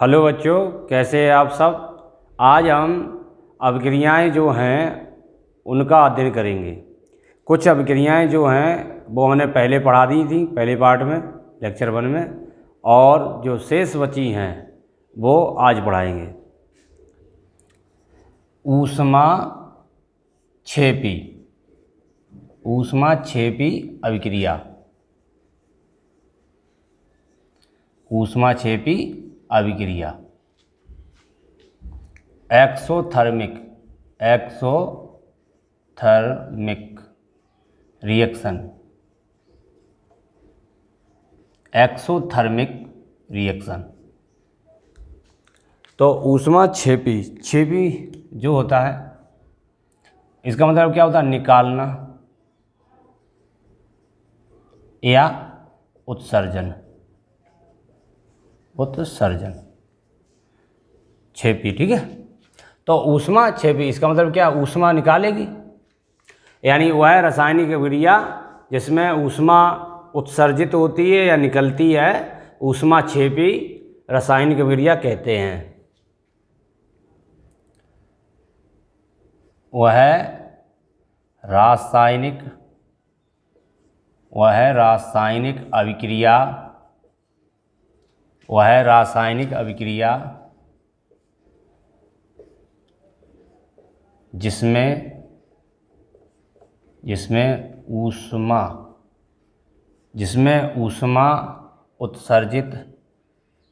Hello बच्चों, कैसे हैं आप सब। आज हम अभिक्रियाएं जो हैं उनका अध्ययन करेंगे। कुछ अभिक्रियाएं जो हैं वो हमने पहले पढ़ा दी थी पहले पार्ट में लेक्चर 1 में, और जो शेष बची हैं वो आज पढ़ाएंगे। ऊष्माक्षेपी अभिक्रिया, ऊष्माक्षेपी अभिक्रिया। Exothermic reaction, exothermic reaction. तो ऊष्माक्षेपी जो होता है इसका मतलब क्या होता है? निकालना या उत्सर्जन। क्षेपी, ठीक है। तो ऊष्माक्षेपी इसका मतलब क्या? ऊष्मा निकालेगी, यानी वह रासायनिक अभिक्रिया जिसमें ऊष्मा उत्सर्जित होती है या निकलती है, ऊष्माक्षेपी रासायनिक अभिक्रिया कहते हैं। वह रासायनिक अभिक्रिया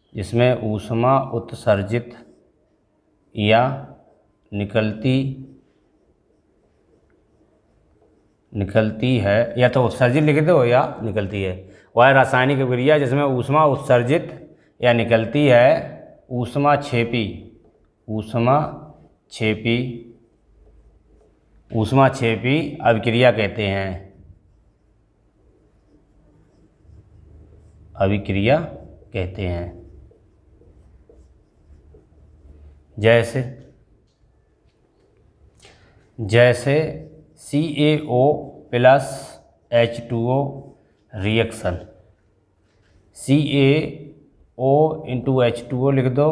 जिसमें ऊष्मा उत्सर्जित या निकलती है, या तो उत्सर्जित लिख दो या निकलती है। वह रासायनिक अभिक्रिया जिसमें ऊष्मा उत्सर्जित या निकलती है, ऊष्माक्षेपी अभिक्रिया कहते हैं। जैसे CaO plus H2O reaction, CaO into H2O लिख दो,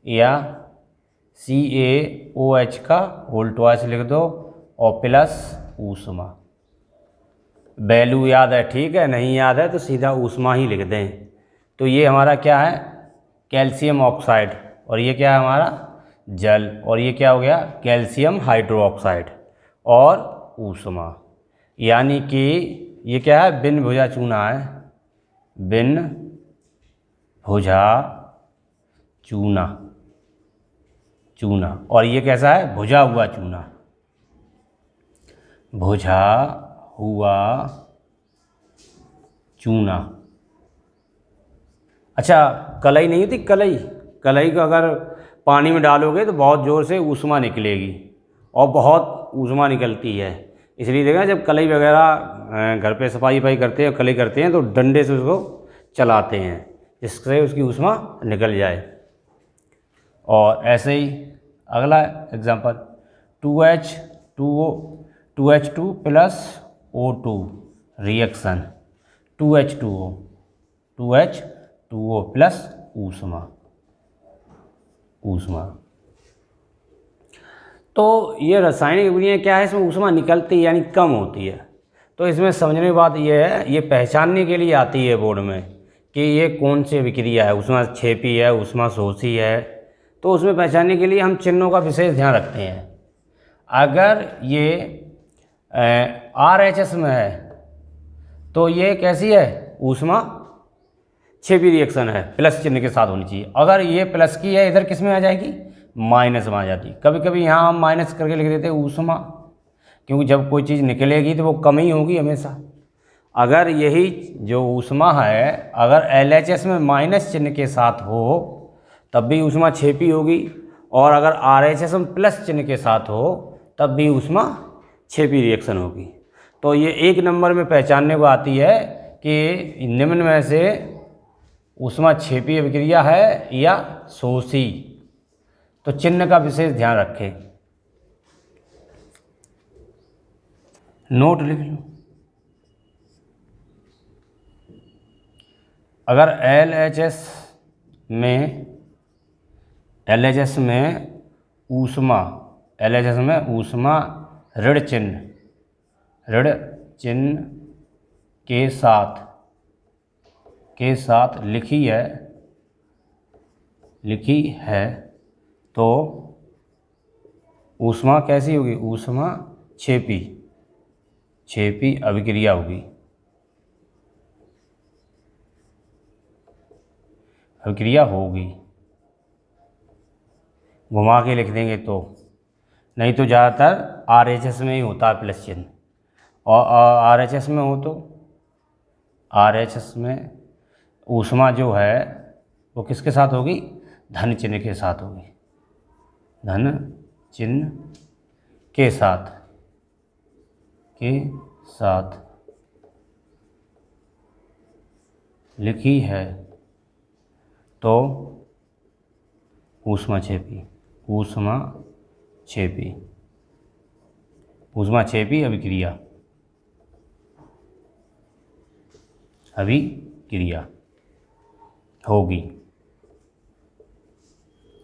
या CaOH का होल ट्वाइस लिख दो, और प्लस ऊष्मा। वैल्यू याद है, ठीक है, नहीं याद है तो सीधा ऊष्मा ही लिख दें। तो ये हमारा क्या है? कैल्शियम ऑक्साइड, और ये क्या है हमारा? जल, और ये क्या हो गया? कैल्शियम हाइड्रोक्साइड और ऊष्मा। यानी कि ये क्या है? बिन भुजा चूना है, बिन भुजा चूना, और ये कैसा है? भुजा हुआ चूना। अच्छा, कलई नहीं होती? कलई को अगर पानी में डालोगे तो बहुत ज़ोर से ऊष्मा निकलेगी, और बहुत ऊष्मा निकलती है। इसलिए देखा, जब कलई वगैरह घर पे सफाई करते हैं, कलई करते हैं, तो डंडे से उसको चलाते हैं जिससे उसकी ऊष्मा निकल जाए। और ऐसे ही अगला example 2H2 plus O2 reaction, 2H2O plus ऊष्मा। तो ये रासायनिक अभिक्रिया क्या है? इसमें ऊष्मा निकलती है यानी कम होती है। तो इसमें समझने की बात ये है, ये पहचानने के लिए आती है बोर्ड में कि ये कौन सी अभिक्रिया है, ऊष्माक्षेपी है, ऊष्माशोषी है। तो उसमें पहचानने के लिए हम चिन्हों का विशेष ध्यान रखते हैं। अगर ये RHS में है तो ये कैसी है? ऊष्माक्षेपी रिएक्शन है, प्लस चिन्ह के साथ होनी चाहिए। अगर ये प्लस की है, इधर किस में आ जाएगी? माइनस में आ जाती। कभी कभी यहाँ हम माइनस करके लिख देते हैं ऊष्मा, क्योंकि जब कोई चीज़ निकलेगी तो वो कम ही होगी हमेशा। अगर यही जो ऊष्मा है, अगर LHS में माइनस चिन्ह के साथ हो तब भी ऊष्माक्षेपी होगी, और अगर RHS में प्लस चिन्ह के साथ हो तब भी ऊष्माक्षेपी रिएक्शन होगी। तो ये 1 नंबर में पहचानने को आती है कि निम्न में से ऊष्माक्षेपी अभिक्रिया है या शोषी। तो चिन्ह का विशेष ध्यान रखें। नोट लिख लो। अगर LHS में LHS में ऊष्मा, LHS में ऊष्मा ऋण चिन्ह के साथ लिखी है तो ऊष्मा कैसी होगी? ऊष्मा क्षेपी अभिक्रिया होगी। घुमा के लिख देंगे तो, नहीं तो ज़्यादातर RHS में ही होता है प्लस चिन्ह, और RHS में हो तो RHS में ऊष्मा जो है वो किसके साथ होगी? धन चिन्ह के साथ होगी। धन चिन्ह के साथ लिखी है तो ऊष्मा क्षेपी अभिक्रिया होगी।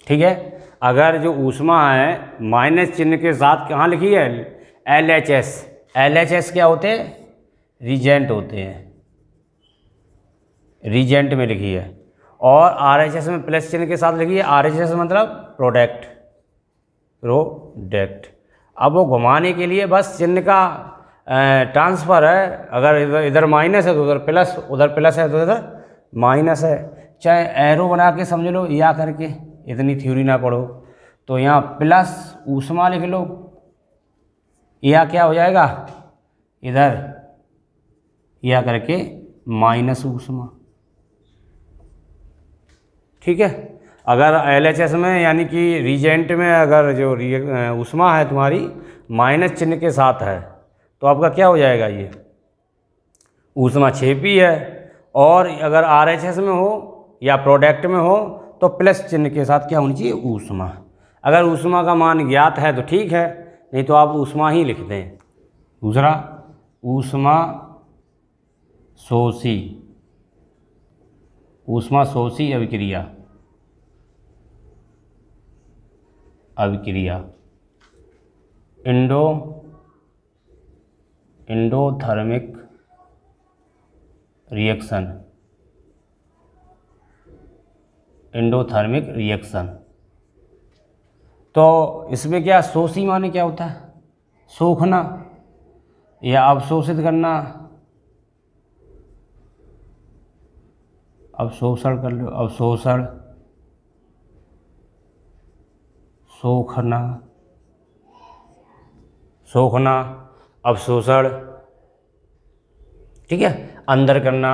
ठीक है। अगर जो ऊष्मा है माइनस चिन्ह के साथ कहाँ लिखी है? LHS क्या होते हैं? रीजेंट होते हैं, रीजेंट में लिखी है। और RHS में प्लस चिन्ह के साथ लिखी है। RHS मतलब प्रोडक्ट। अब वो घुमाने के लिए बस चिन्ह का ट्रांसफ़र है। अगर इधर माइनस है तो उधर प्लस, उधर प्लस है तो इधर माइनस है। चाहे एरो बना के समझ लो या करके, इतनी थ्योरी ना पढ़ो। तो यहाँ प्लस ऊष्मा लिख लो, या क्या हो जाएगा इधर या करके माइनस ऊष्मा। ठीक है। अगर LHS में यानी कि रीजेंट में अगर जो ऊष्मा है तुम्हारी माइनस चिन्ह के साथ है तो आपका क्या हो जाएगा? ये ऊष्मा क्षेपी है। और अगर RHS में हो या प्रोडक्ट में हो तो प्लस चिन्ह के साथ क्या होनी चाहिए? ऊष्मा। अगर ऊष्मा का मान ज्ञात है तो ठीक है, नहीं तो आप ऊष्मा ही लिख दें। दूसरा ऊष्मा शोषी अभिक्रिया एंडोथर्मिक रिएक्शन। तो इसमें क्या शोषी माने क्या होता है? सोखना या अवशोषित करना। अवशोषण कर लो, अवशोषण, सोखना, अवशोषण। ठीक है। अंदर करना,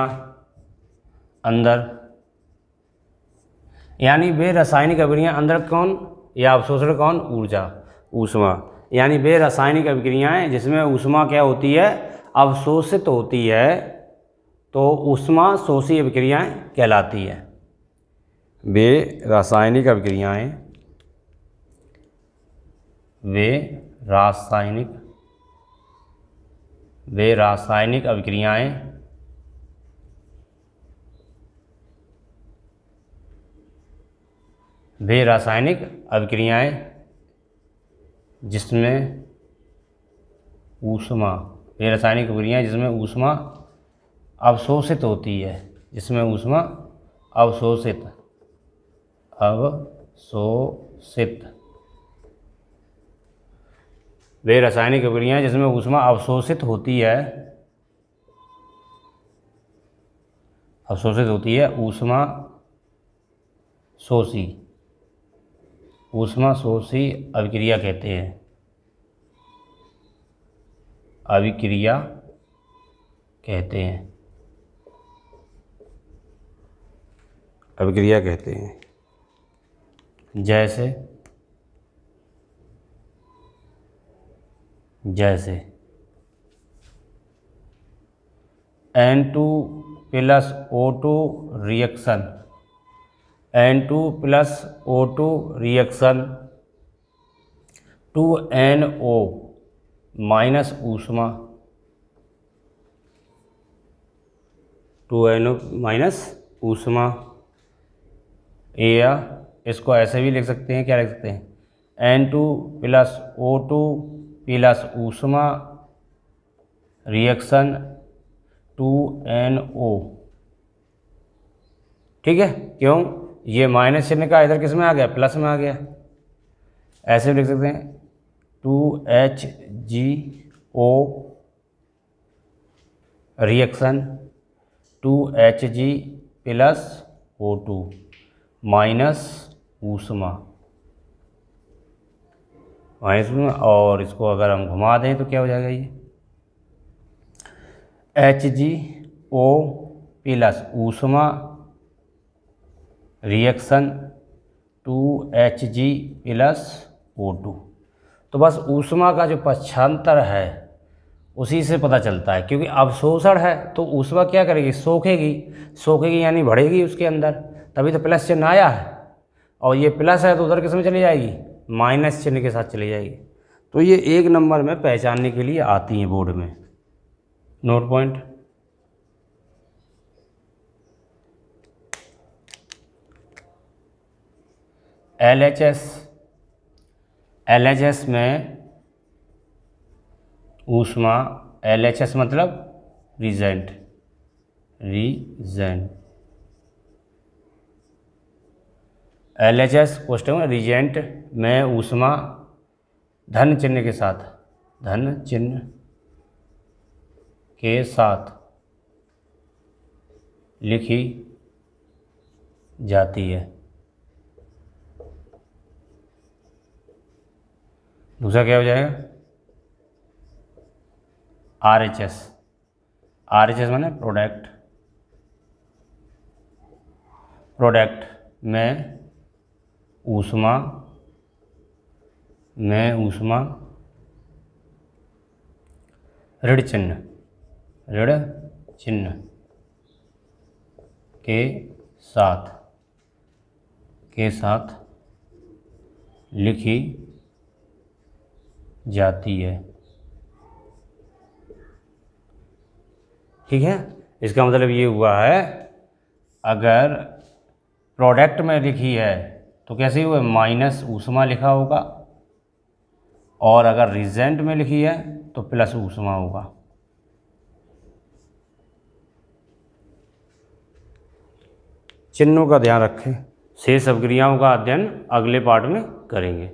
यानी वे रासायनिक अभिक्रियाएं, अंदर कौन या अवशोषण कौन? ऊष्मा। यानी वे रासायनिक अभिक्रियाएं जिसमें ऊष्मा क्या होती है? अवशोषित होती है, तो ऊष्मा शोषी अभिक्रियाएं कहलाती है। वे रासायनिक अभिक्रियाएं जिसमें ऊष्मा अवशोषित होती है, वे रासायनिक अभिक्रियाएं जिसमें ऊष्मा अवशोषित होती है, ऊष्मा शोषी अभिक्रिया कहते हैं। अभिक्रिया कहते हैं। जैसे N2 + O2 reaction, N2 + O2 reaction 2NO minus ऊष्मा, 2NO माइनस ऊष्मा या इसको ऐसे भी लिख सकते हैं, क्या लिख सकते हैं, N2 प्लस O2 प्लस ऊष्मा रिएक्शन 2NO। ठीक है, क्यों, ये माइनस चिन्ह का इधर किस में आ गया, प्लस में आ गया। ऐसे भी लिख सकते हैं 2HgO reaction 2Hg plus O2 minus ऊष्मा, और इसको अगर हम घुमा दें तो क्या हो जाएगा, ये HgO प्लस ऊष्मा रिएक्शन 2Hg प्लस O2। तो बस ऊष्मा का जो पक्षांतर है उसी से पता चलता है, क्योंकि अवशोषण है तो ऊष्मा क्या करेगी, सोखेगी यानी बढ़ेगी उसके अंदर, तभी तो प्लस चिन्ह आया है। और ये प्लस है तो उधर किस में चली जाएगी, माइनस चिन्ह के साथ चली जाएगी। तो ये 1 नंबर में पहचानने के लिए आती हैं बोर्ड में, नोट पॉइंट। LHS में ऊष्मा, LHS मतलब रीजेंट, LHS क्वेश्चन में रीजेंट में ऊष्मा धन चिन्ह के साथ लिखी जाती है। दूसरा क्या हो जाएगा, RHS माने प्रोडक्ट में ऊष्मा ऋण चिन्ह के साथ लिखी जाती है। ठीक है, इसका मतलब ये हुआ है, अगर प्रोडक्ट में लिखी है तो कैसे हुआ, माइनस ऊष्मा लिखा होगा, और अगर रिजेंट में लिखी है तो प्लस ऊष्मा होगा। चिन्हों का ध्यान रखें। शेष अभिक्रियाओं का अध्ययन अगले पार्ट में करेंगे।